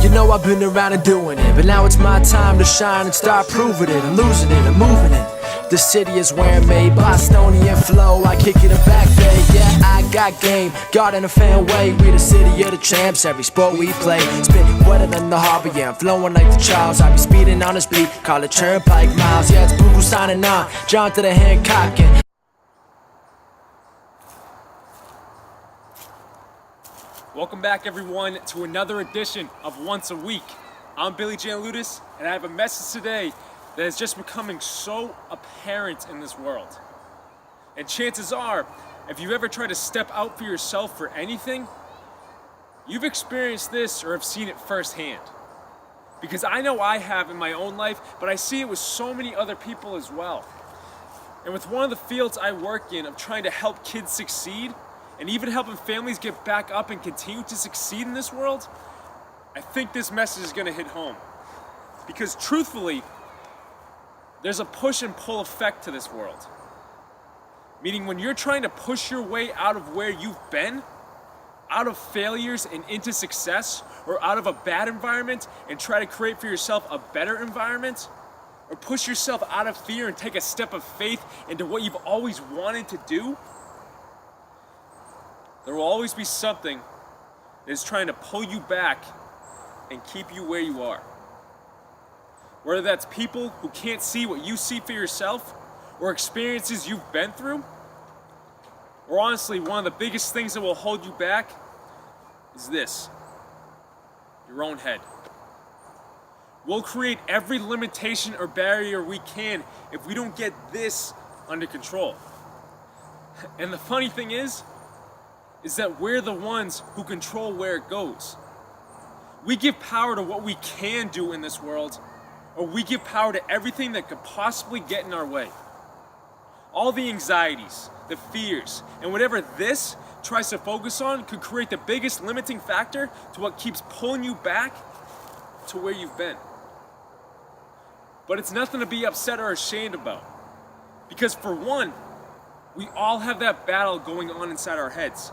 You know I've been around and doing it, but now it's my time to shine and start proving it. I'm losing it, I'm moving it. The city is where I'm made, Bostonian flow, I kick it in back bay. Yeah, I got game, God in a fan way. We the city of the champs, every sport we play. Spit wetter than the harbor, yeah, I'm flowing like the Charles. I be speeding on this beat, call it turnpike miles. Yeah, it's Buku signing on, John to the Hancock and welcome back, everyone, to another edition of Once a Week. I'm Giannouloudis, and I have a message today that is just becoming so apparent in this world. And chances are, if you've ever tried to step out for yourself for anything, you've experienced this or have seen it firsthand. Because I know I have in my own life, but I see it with so many other people as well. And with one of the fields I work in of trying to help kids succeed, and even helping families get back up and continue to succeed in this world, I think this message is gonna hit home. Because truthfully, there's a push and pull effect to this world. Meaning when you're trying to push your way out of where you've been, out of failures and into success, or out of a bad environment and try to create for yourself a better environment, or push yourself out of fear and take a step of faith into what you've always wanted to do, there will always be something that is trying to pull you back and keep you where you are. Whether that's people who can't see what you see for yourself, or experiences you've been through, or honestly, one of the biggest things that will hold you back is this: your own head. We'll create every limitation or barrier we can if we don't get this under control. And the funny thing is that we're the ones who control where it goes. We give power to what we can do in this world, or we give power to everything that could possibly get in our way. All the anxieties, the fears, and whatever this tries to focus on could create the biggest limiting factor to what keeps pulling you back to where you've been. But it's nothing to be upset or ashamed about. Because for one, we all have that battle going on inside our heads.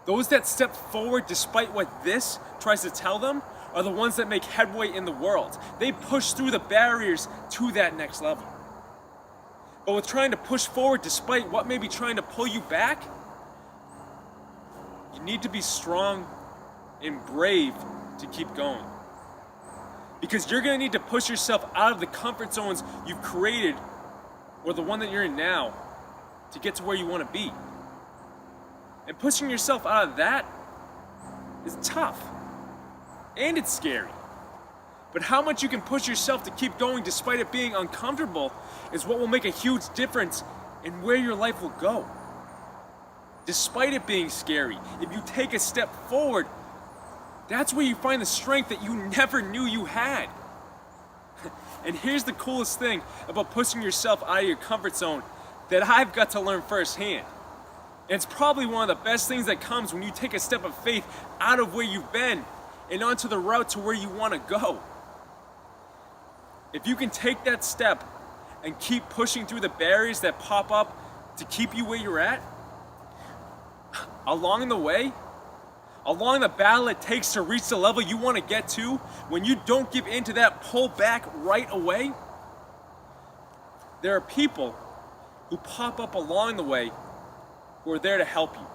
Those that step forward despite what this tries to tell them are the ones that make headway in the world. They push through the barriers to that next level. But with trying to push forward despite what may be trying to pull you back, you need to be strong and brave to keep going. Because you're gonna need to push yourself out of the comfort zones you've created, or the one that you're in now, to get to where you wanna be. And pushing yourself out of that is tough. And it's scary. But how much you can push yourself to keep going despite it being uncomfortable is what will make a huge difference in where your life will go. Despite it being scary, if you take a step forward, that's where you find the strength that you never knew you had. And here's the coolest thing about pushing yourself out of your comfort zone that I've got to learn firsthand. And it's probably one of the best things that comes when you take a step of faith out of where you've been and onto the route to where you want to go. If you can take that step and keep pushing through the barriers that pop up to keep you where you're at, along the way, along the battle it takes to reach the level you want to get to, when you don't give in to that pull back right away, there are people who pop up along the way who are there to help you,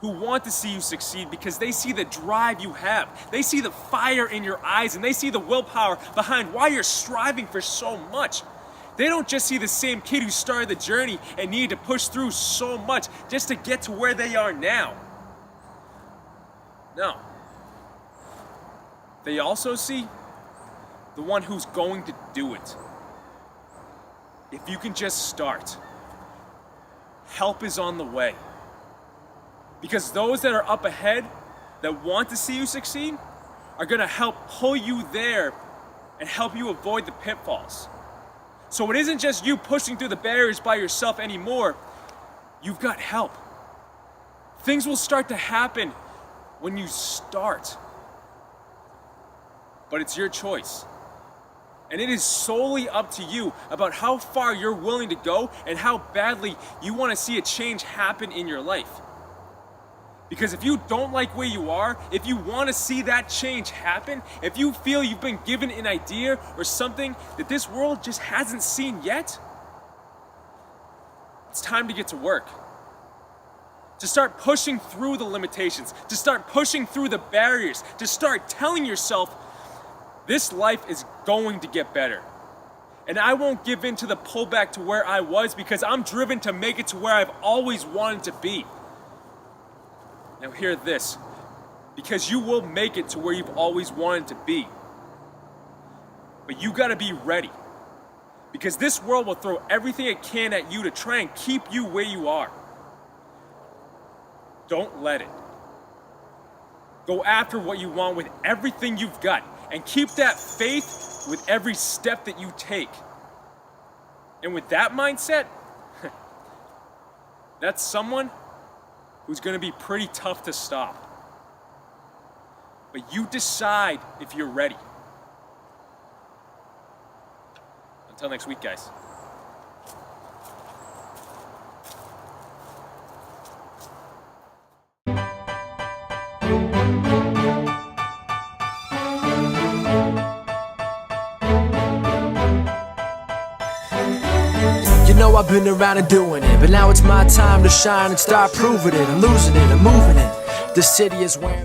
who want to see you succeed because they see the drive you have. They see the fire in your eyes, and they see the willpower behind why you're striving for so much. They don't just see the same kid who started the journey and needed to push through so much just to get to where they are now. No. They also see the one who's going to do it. If you can just start, help is on the way. Because those that are up ahead that want to see you succeed are going to help pull you there and help you avoid the pitfalls. So it isn't just you pushing through the barriers by yourself anymore. You've got help. Things will start to happen when you start. But it's your choice. And it is solely up to you about how far you're willing to go and how badly you want to see a change happen in your life. Because if you don't like where you are, if you want to see that change happen, if you feel you've been given an idea or something that this world just hasn't seen yet, it's time to get to work. To start pushing through the limitations, to start pushing through the barriers, to start telling yourself, this life is going to get better. And I won't give in to the pullback to where I was because I'm driven to make it to where I've always wanted to be. Now hear this, because you will make it to where you've always wanted to be. But you gotta be ready. Because this world will throw everything it can at you to try and keep you where you are. Don't let it. Go after what you want with everything you've got, and keep that faith with every step that you take. And with that mindset, that's someone who's gonna be pretty tough to stop. But you decide if you're ready. Until next week, guys. You know I've been around and doing it, but now it's my time to shine and start proving it. I'm losing it, I'm moving it. The city is where